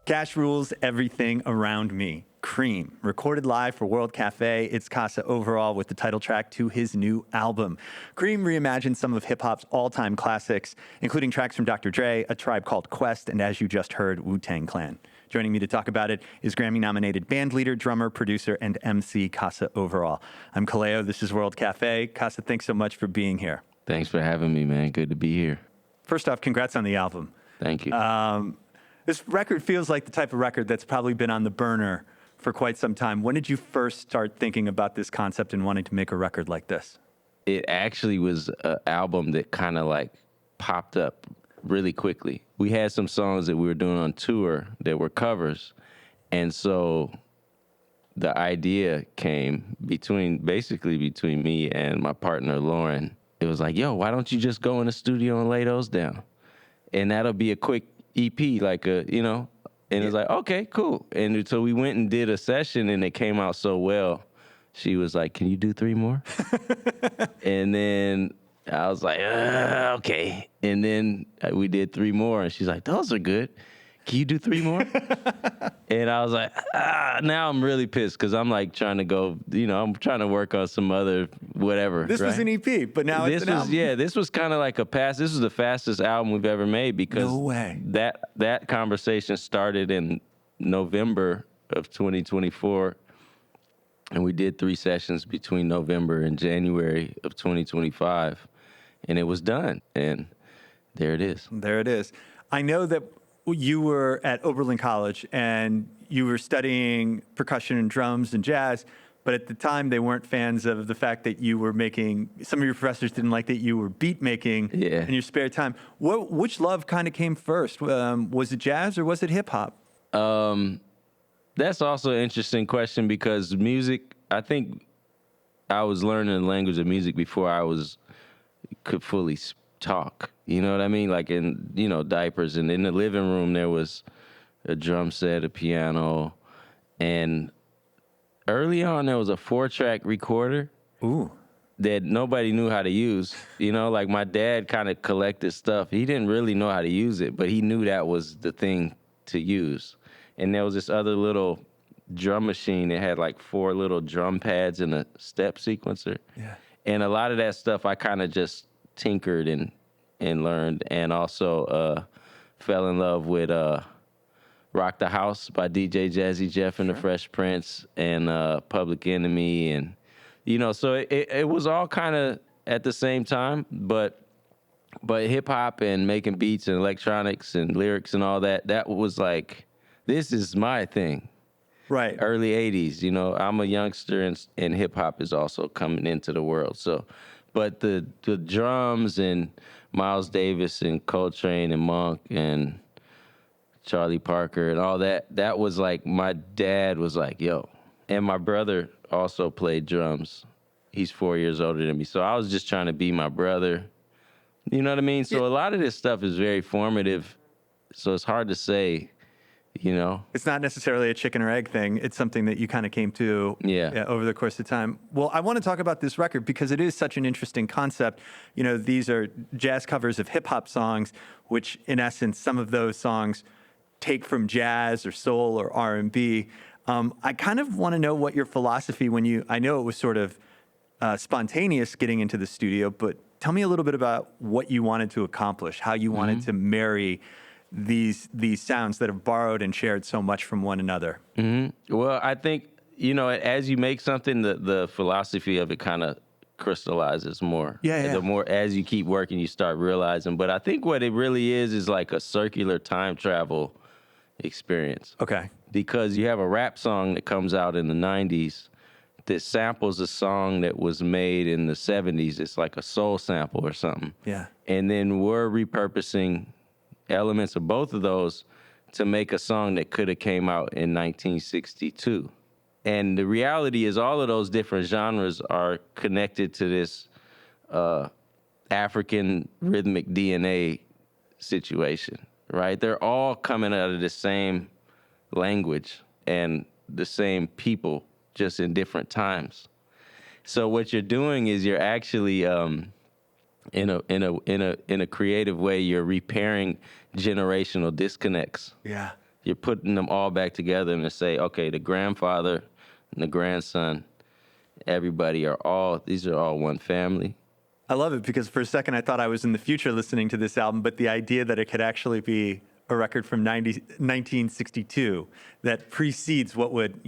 Cash rules everything around me. C.R.E.A.M, recorded live for World Cafe. It's Kassa Overall with the title track to his new album. C.R.E.A.M reimagined some of hip-hop's all-time classics, including tracks from Dr. Dre, A Tribe Called Quest, and as you just heard, Wu-Tang Clan. Joining me to talk about it is Grammy-nominated band leader, drummer, producer, and MC Kassa Overall. I'm Kallao. This is World Cafe. Kassa, thanks so much for being here. Thanks for having me, man. Good to be here. First off, congrats on the album. Thank you. This record feels like the type of record that's probably been on the burner for quite some time. When did you first start thinking about this concept and wanting to make a record like this? It actually was an album that kind of like popped up really quickly. We had some songs that we were doing on tour that were covers. And so the idea came basically between me and my partner, Lauren. It was like, yo, why don't you just go in the studio and lay those down? And that'll be a quick EP, like and it was like, okay, cool. And so we went and did a session and it came out so well. She was like, can you do 3 more? And then I was like, okay. And then we did 3 more and she's like, those are good. Can you do 3 more? And I was like, now I'm really pissed because I'm like trying to go, I'm trying to work on some other whatever. This was an EP, but now it's an album. Yeah, this was kind of like this was the fastest album we've ever made because no way. That conversation started in November of 2024. And we did 3 sessions between November and January of 2025. And it was done. And there it is. There it is. I know that you were at Oberlin College and you were studying percussion and drums and jazz, but at the time they weren't fans of the fact that you were some of your professors didn't like that you were beat making in your spare time. Which love kind of came first? Was it jazz or was it hip hop? That's also an interesting question because music, I think I was learning the language of music before I could fully talk. You know what I mean? Like in, diapers. And in the living room, there was a drum set, a piano. And early on, there was a 4-track recorder. Ooh. That nobody knew how to use. Like my dad kind of collected stuff. He didn't really know how to use it, but he knew that was the thing to use. And there was this other little drum machine that had like 4 little drum pads and a step sequencer. Yeah. And a lot of that stuff I kind of just tinkered and learned, and also fell in love with Rock the House by DJ Jazzy Jeff and the Fresh Prince and Public Enemy. And, so it was all kind of at the same time, but hip hop and making beats and electronics and lyrics and all that was like, this is my thing. Right. Early 80s, I'm a youngster and hip hop is also coming into the world. So, but the drums and Miles Davis and Coltrane and Monk and Charlie Parker and all that was like, my dad was like, yo. And my brother also played drums. He's 4 years older than me. So I was just trying to be my brother. You know what I mean? So a lot of this stuff is very formative. So it's hard to say. It's not necessarily a chicken or egg thing. It's something that you kind of came to over the course of time. Well, I want to talk about this record because it is such an interesting concept. These are jazz covers of hip hop songs, which in essence, some of those songs take from jazz or soul or R&B. I kind of want to know what your philosophy I know it was sort of spontaneous getting into the studio, but tell me a little bit about what you wanted to accomplish, how you wanted to marry these sounds that have borrowed and shared so much from one another. Mm-hmm. Well, I think, as you make something, the philosophy of it kind of crystallizes more. Yeah. The more, as you keep working, you start realizing. But I think what it really is like a circular time travel experience. Okay. Because you have a rap song that comes out in the 90s that samples a song that was made in the 70s. It's like a soul sample or something. Yeah. And then we're repurposing elements of both of those to make a song that could have came out in 1962. And the reality is all of those different genres are connected to this African rhythmic DNA situation, right? They're all coming out of the same language and the same people, just in different times. So what you're doing is you're actually in a creative way, you're repairing generational disconnects. Yeah. you're putting them all back together and to say, okay, the grandfather and the grandson, everybody these are all one family. I love it because for a second I thought I was in the future listening to this album, but the idea that it could actually be a record from 1962 that precedes what would,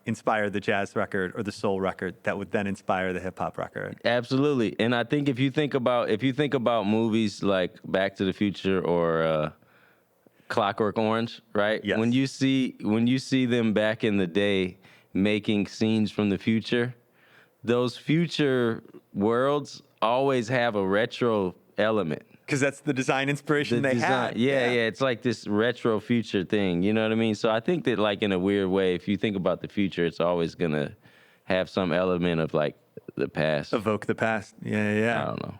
inspire the jazz record or the soul record that would then inspire the hip hop record. Absolutely. And I think if you think about movies like Back to the Future or Clockwork Orange, right? Yes. When you see them back in the day making scenes from the future, those future worlds always have a retro element. Because that's the design inspiration they had. Yeah. It's like this retro future thing. You know what I mean? So I think that, like, in a weird way, if you think about the future, it's always going to have some element of, like, the past. Evoke the past. Yeah. I don't know.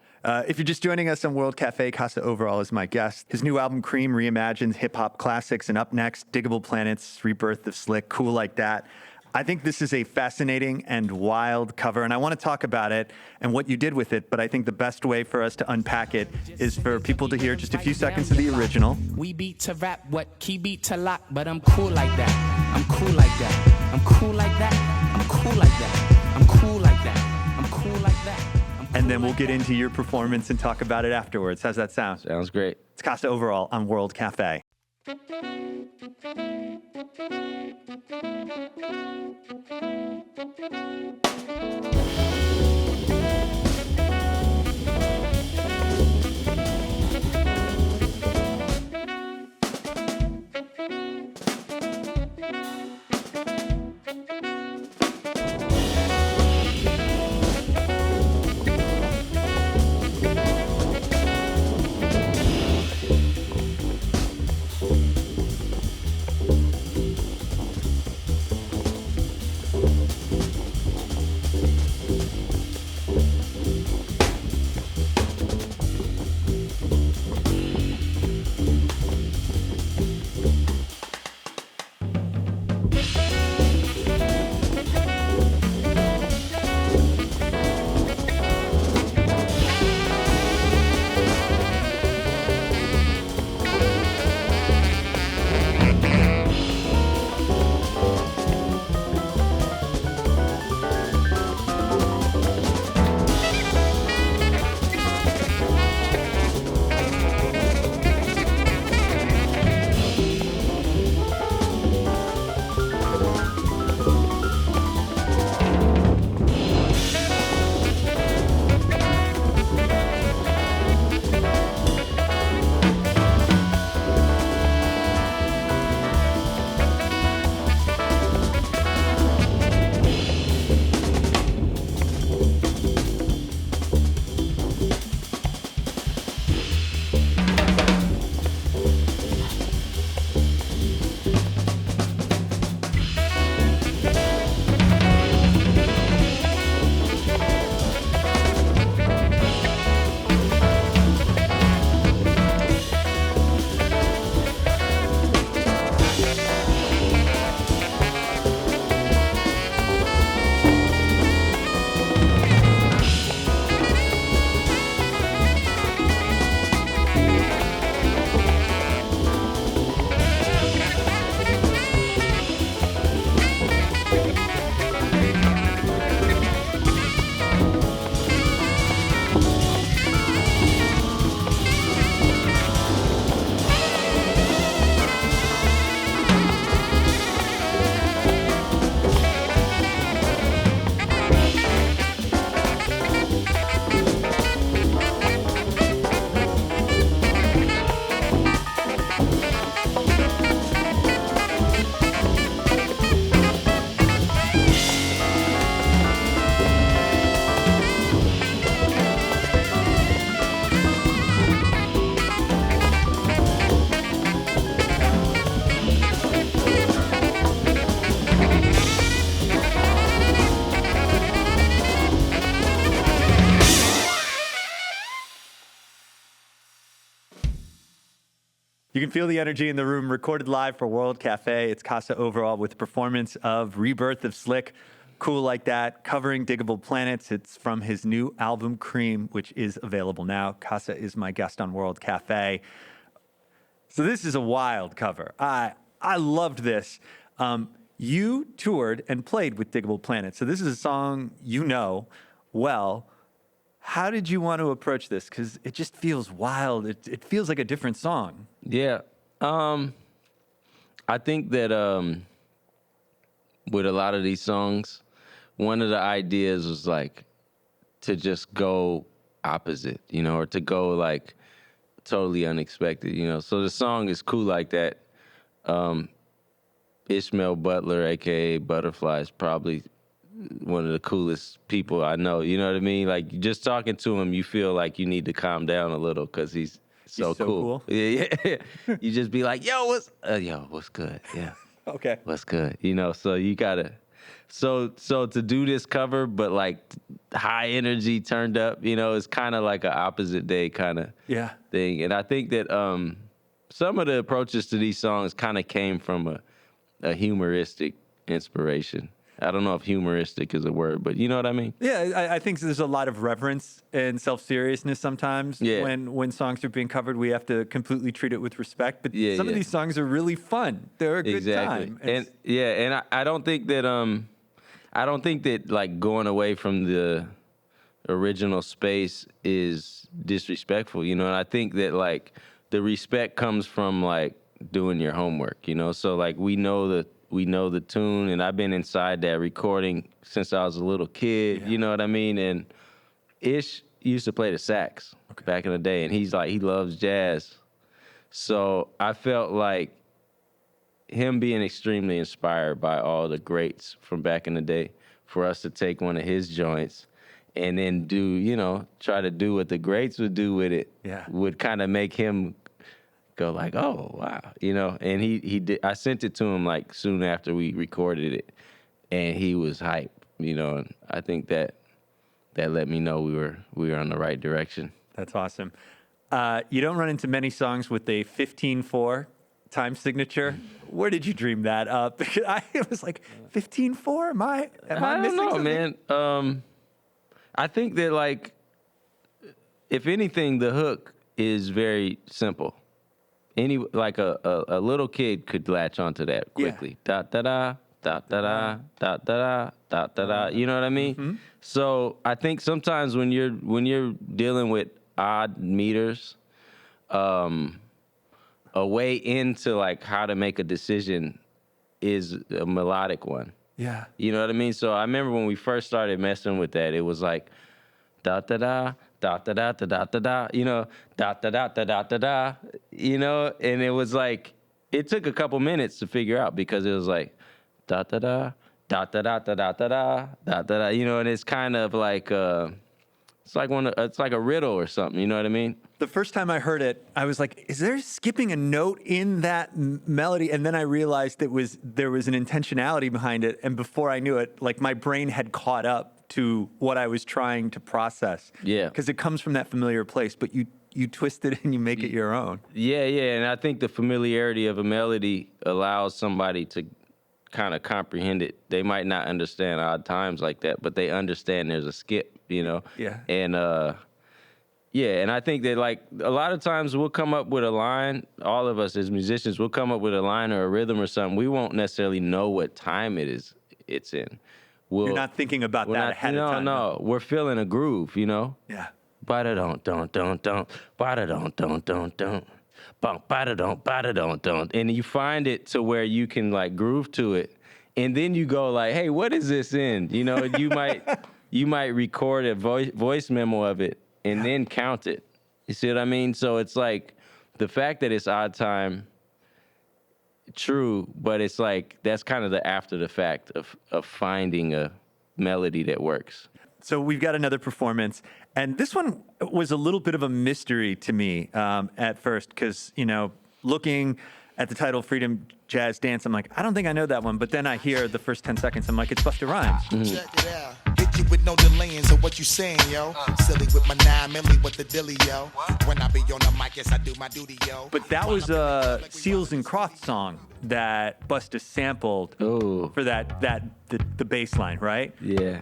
If you're just joining us on World Cafe, Kassa Overall is my guest. His new album, C.R.E.A.M, reimagines hip-hop classics. And up next, Diggable Planets, Rebirth of Slick, Cool Like That. I think this is a fascinating and wild cover, and I want to talk about it and what you did with it, but I think the best way for us to unpack it is for people to hear just a few seconds of the original. We beat to rap, what key beat to lock, but I'm cool like that. I'm cool like that. I'm cool like that. I'm cool like that. I'm cool like that. I'm cool like that. And then we'll get into your performance and talk about it afterwards. How's that sound? Sounds great. It's Kassa Overall on World Cafe. You can feel the energy in the room. Recorded live for World Cafe. It's Kassa Overall with a performance of Rebirth of Slick, Cool Like That, covering Diggable Planets. It's from his new album, C.R.E.A.M, which is available now. Kassa is my guest on World Cafe. So this is a wild cover. I loved this. You toured and played with Diggable Planet. So this is a song you know well. How did you want to approach this? Because it just feels wild. It feels like a different song. Yeah. I think that with a lot of these songs, one of the ideas was like to just go opposite, you know, or to go like totally unexpected, you know. So the song is cool like that. Ishmael Butler, aka Butterfly, is probably one of the coolest people I know. You know what I mean? Like just talking to him, you feel like you need to calm down a little because he's so cool. Yeah. You just be like, yo, what's good? Yeah. Okay. What's good? You know, so you gotta, so to do this cover, but like high energy turned up, you know, it's kind of like an opposite day kind of thing. And I think that some of the approaches to these songs kind of came from a humoristic inspiration. I don't know if humoristic is a word, but you know what I mean? Yeah, I think there's a lot of reverence and self-seriousness sometimes. Yeah. When songs are being covered, we have to completely treat it with respect. But some of these songs are really fun. They're a good time. And I don't think that like going away from the original space is disrespectful, you know? And I think that like the respect comes from like doing your homework, you know? So like we know the tune, and I've been inside that recording since I was a little kid, you know what I mean? And Ish used to play the sax back in the day, and he's like, he loves jazz. So I felt like him being extremely inspired by all the greats from back in the day, for us to take one of his joints and then do, you know, try to do what the greats would do with it, would kind of make him go like, oh, wow, you know? And he did. I sent it to him like soon after we recorded it, and he was hyped, you know? And I think that let me know we were on the right direction. That's awesome. You don't run into many songs with a 15/4 time signature. Where did you dream that up? Because I was like, 15/4? Am I missing don't know, something? Man. I think that like, if anything, the hook is very simple. Like a little kid could latch onto that quickly. Da da da da da da da da da da da. You know what I mean? Mm-hmm. So I think sometimes when you're dealing with odd meters, a way into like how to make a decision is a melodic one. Yeah. You know what I mean? So I remember when we first started messing with that, it was like da da da. Da da da da da da da, you know, da da da da da da da, you know, and it was like, it took a couple minutes to figure out, because it was like da da da da da da da da da da da da, you know, and it's kind of like it's like a riddle or something, you know what I mean? The first time I heard it, I was like, is there skipping a note in that melody? And then I realized there was an intentionality behind it, and before I knew it, like my brain had caught up to what I was trying to process. Yeah. Because it comes from that familiar place, but you twist it and you make it your own. Yeah, and I think the familiarity of a melody allows somebody to kind of comprehend it. They might not understand odd times like that, but they understand there's a skip, you know? Yeah. And and I think that like a lot of times we'll come up with a line, all of us as musicians, we'll come up with a line or a rhythm or something. We won't necessarily know what time it's in. You're not thinking about that ahead of time. No, we're feeling a groove, you know? Yeah. Ba-da-don't, ba-da-don't, ba-da-don't. And you find it to where you can like groove to it. And then you go like, hey, what is this in? You know, you might record a voice memo of it and then count it. You see what I mean? So it's like the fact that it's odd time, true, but it's like that's kind of the after the fact of finding a melody that works. So we've got another performance, and this one was a little bit of a mystery to me at first, because, you know, looking at the title Freedom Jazz Dance, I'm like, I don't think I know that one, but then I hear the first 10 seconds, I'm like, it's Busta Rhymes. Check it out. Hit you with no delaying, so what you saying, yo? Silly with my 9 milli with the dilly, yo. When I be on the mic, yes, I do my duty, yo. But that was a Seals and Crofts song that Busta sampled for the bass line, right? Yeah.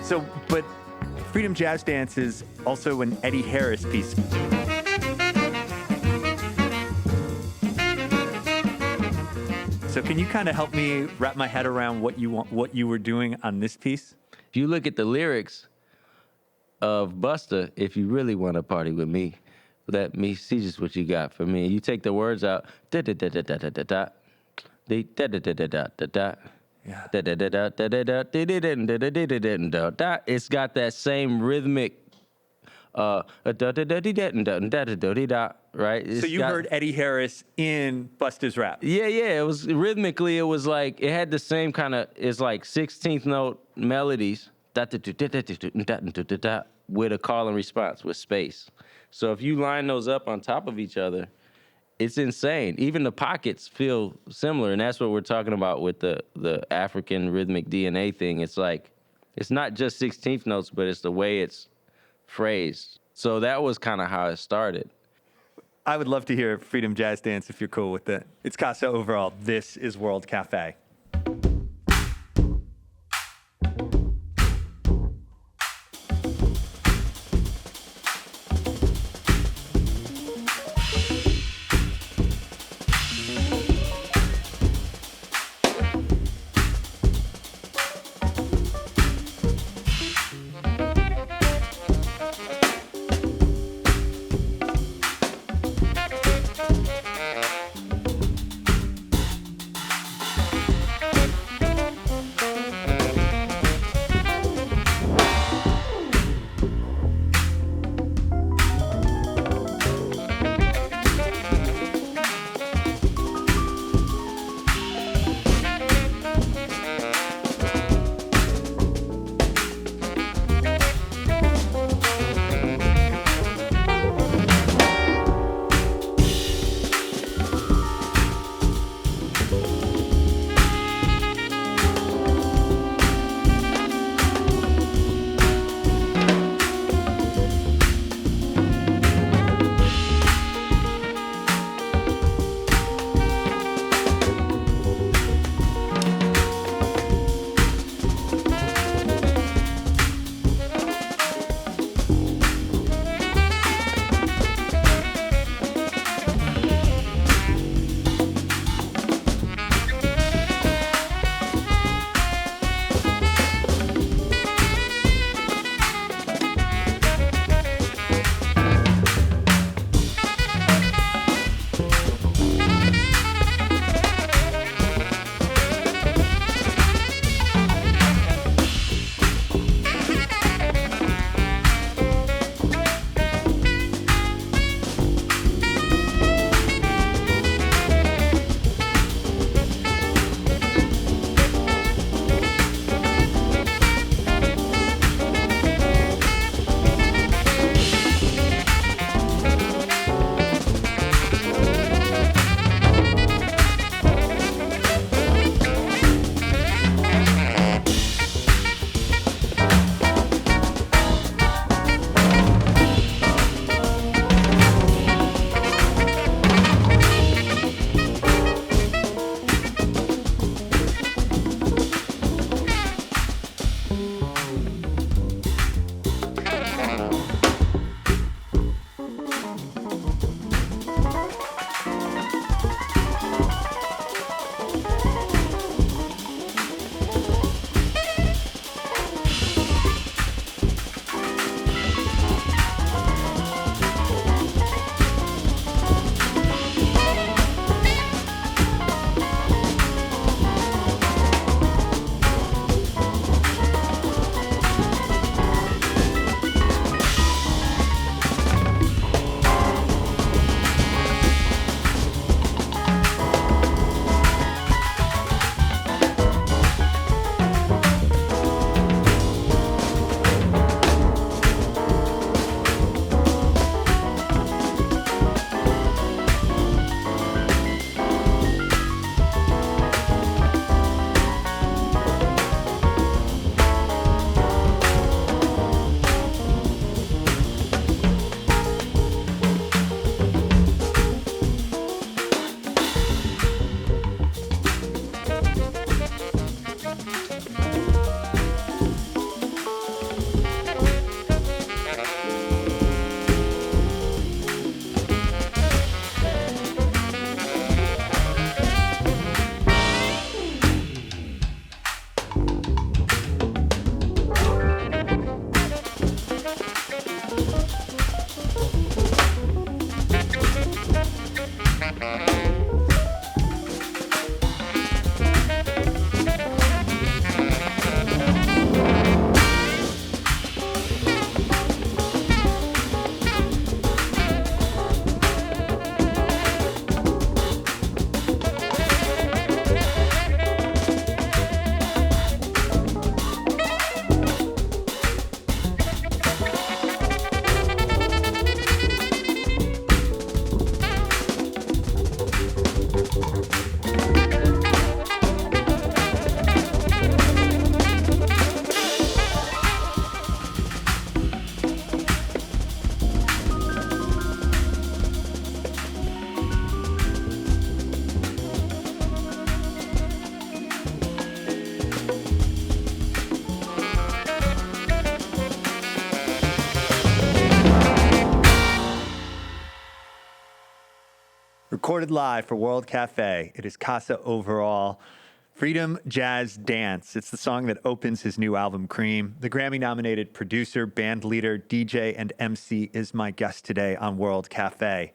So, but Freedom Jazz Dance is also an Eddie Harris piece. So can you kind of help me wrap my head around what you were doing on this piece? If you look at the lyrics of Busta, if you really want to party with me, let me see just what you got for me. You take the words out, da da da da da da da da, da da da da da da da da. Yeah. It's got that same rhythmic right? So you heard Eddie Harris in Busta's rap. Yeah. It was rhythmically, it was like it had the same kind of, it's like 16th note melodies with a call and response with space. So if you line those up on top of each other, it's insane. Even the pockets feel similar, and that's what we're talking about with the African rhythmic DNA thing. It's like, it's not just 16th notes, but it's the way it's phrased. So that was kind of how it started. I would love to hear Freedom Jazz Dance if you're cool with it. It's Kassa Overall. This is World Cafe. Recorded live for World Cafe, it is Kassa Overall, Freedom Jazz Dance. It's the song that opens his new album, C.R.E.A.M. The Grammy-nominated producer, band leader, DJ, and MC is my guest today on World Cafe.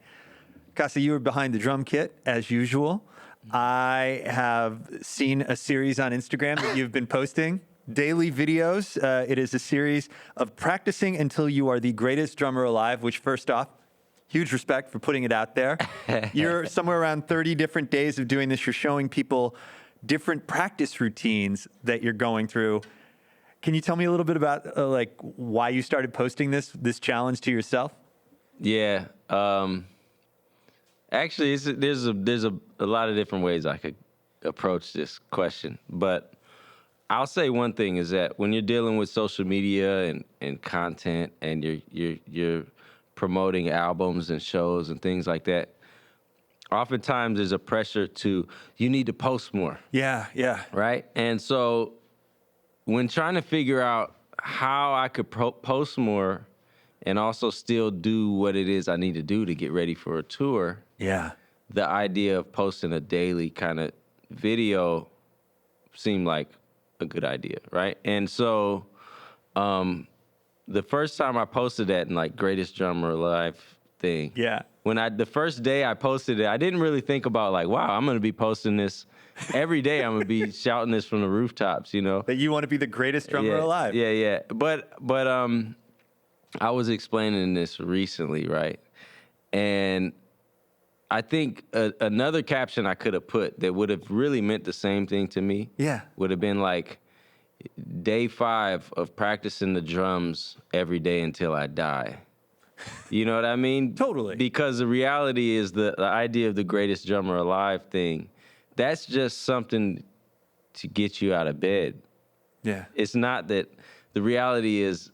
Kassa, you were behind the drum kit, as usual. I have seen a series on Instagram that you've been posting, daily videos. It is a series of practicing until you are the greatest drummer alive, which, first off, huge respect for putting it out there. You're somewhere around 30 different days of doing this. You're showing people different practice routines that you're going through. Can you tell me a little bit about like why you started posting this challenge to yourself? Yeah. Actually, there's a lot of different ways I could approach this question. But I'll say one thing is that when you're dealing with social media and content and you're promoting albums and shows and things like that, oftentimes there's a pressure you need to post more. Yeah. Right? And so when trying to figure out how I could post more and also still do what it is I need to do to get ready for a tour, the idea of posting a daily kind of video seemed like a good idea, right? And so the first time I posted that in like Greatest Drummer Alive thing, the first day I posted it, I didn't really think about like, wow, I'm gonna be posting this every day. I'm gonna be shouting this from the rooftops, you know. That you want to be the greatest drummer alive. Yeah. But I was explaining this recently, right? And I think another caption I could have put that would have really meant the same thing to me would have been like, day 5 of practicing the drums every day until I die. You know what I mean? Totally. Because the reality is the idea of the greatest drummer alive thing, that's just something to get you out of bed. Yeah. It's not that the reality is,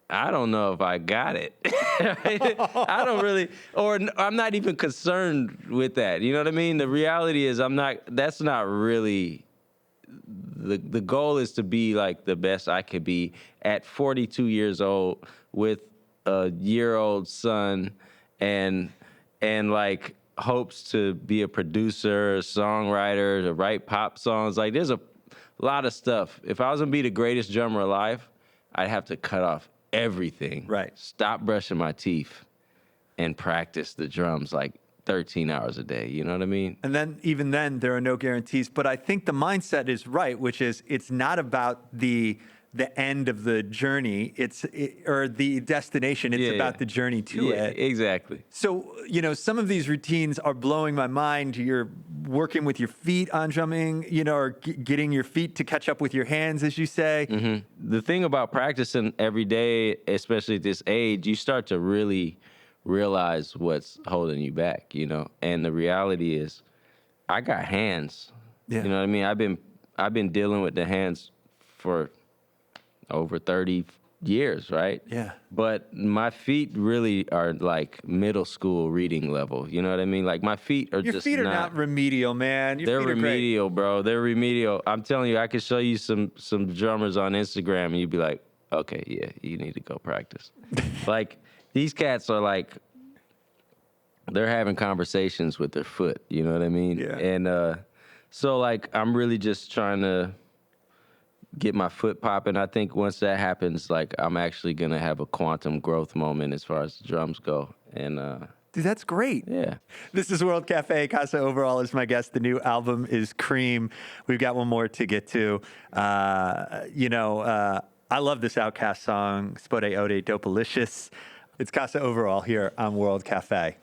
I don't know if I got it. I don't really, or I'm not even concerned with that. You know what I mean? The reality is that's not really, the goal is to be like the best I could be at 42 years old with a year-old son and like hopes to be a producer, a songwriter, to write pop songs. Like there's a lot of stuff. If I was gonna be the greatest drummer alive, I'd have to cut off everything. Right. Stop brushing my teeth and practice the drums like 13 hours a day. You know what I mean? And then even then, there are no guarantees. But I think the mindset is right, which is it's not about the end of the journey, or the destination. It's about the journey to it. Exactly. So, you know, some of these routines are blowing my mind. You're working with your feet on drumming, you know, or getting your feet to catch up with your hands, as you say. Mm-hmm. The thing about practicing every day, especially at this age, you start to really realize what's holding you back, you know? And the reality is I got hands. You know what I mean? I've been dealing with the hands for over 30 years, right? Yeah. But my feet really are like middle school reading level. You know what I mean? Like my feet are Your just feet are not remedial, man. They're feet are remedial, bro. They're remedial. I'm telling you, I could show you some drummers on Instagram and you'd be like, okay, yeah, you need to go practice. Like these cats are like, they're having conversations with their foot. You know what I mean? Yeah. And so like, I'm really just trying to get my foot popping. I think once that happens, like I'm actually gonna have a quantum growth moment as far as the drums go. And Dude, that's great. Yeah. This is World Cafe. Kassa Overall is my guest. The new album is C.R.E.A.M. We've got one more to get to. I love this Outkast song, Spottiottiedopalicious. It's Kassa Overall here on World Cafe.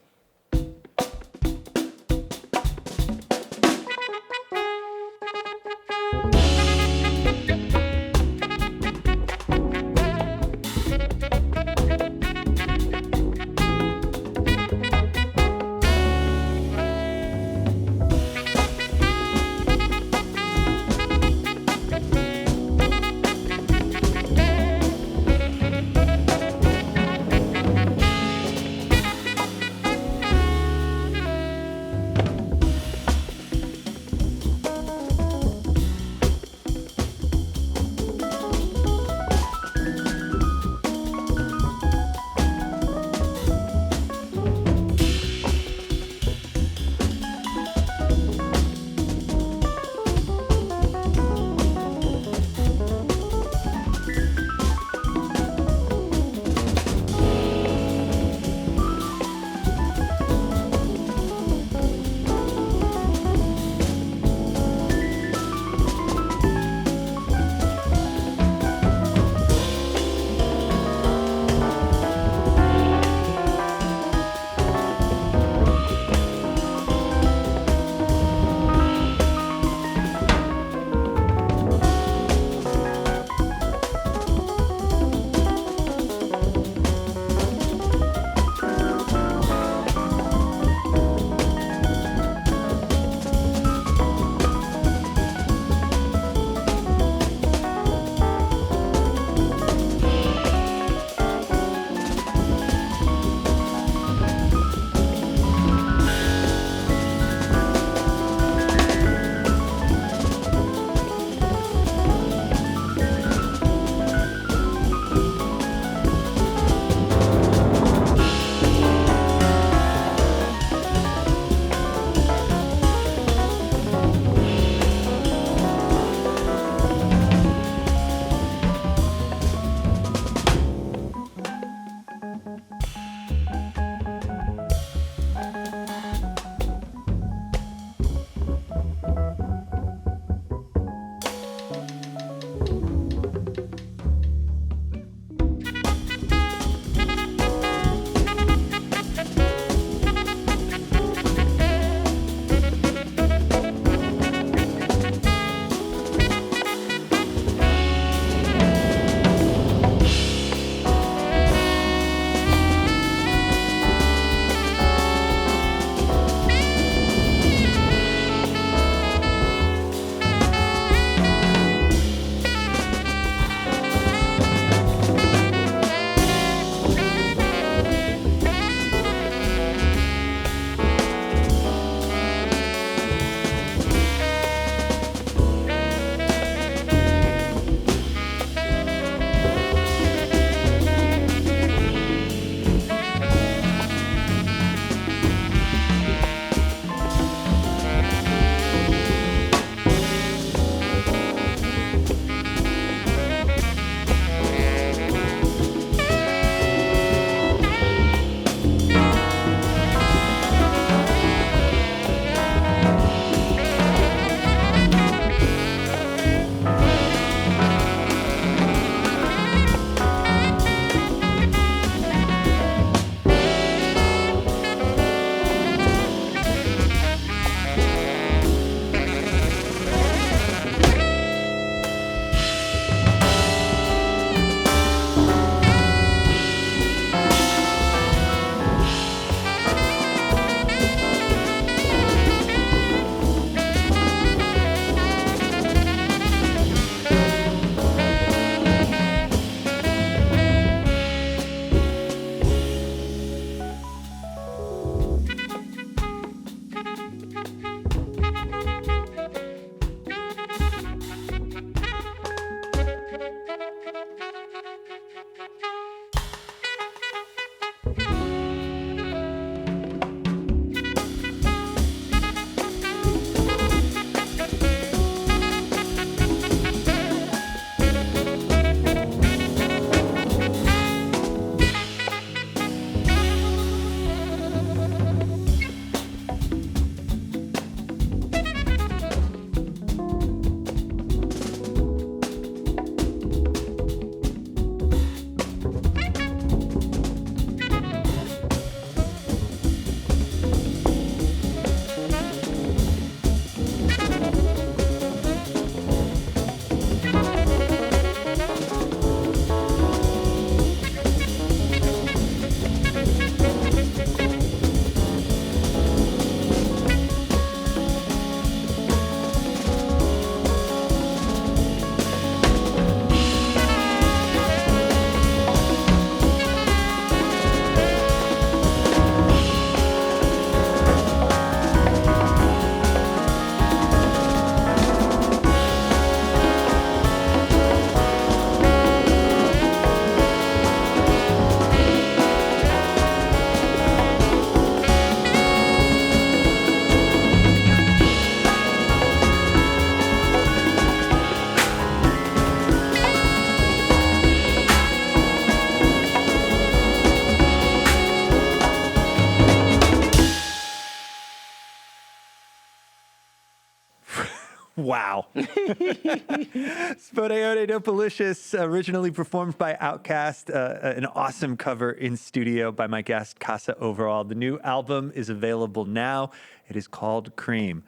Wow. Spottieottiedopalicious, originally performed by Outkast, an awesome cover in studio by my guest, Kassa Overall. The new album is available now. It is called C.R.E.A.M.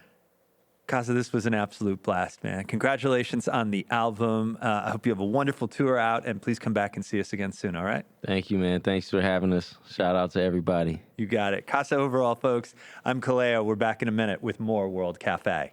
Kassa, this was an absolute blast, man. Congratulations on the album. I hope you have a wonderful tour out, and please come back and see us again soon, all right? Thank you, man. Thanks for having us. Shout out to everybody. You got it. Kassa Overall, folks. I'm Kallao. We're back in a minute with more World Cafe.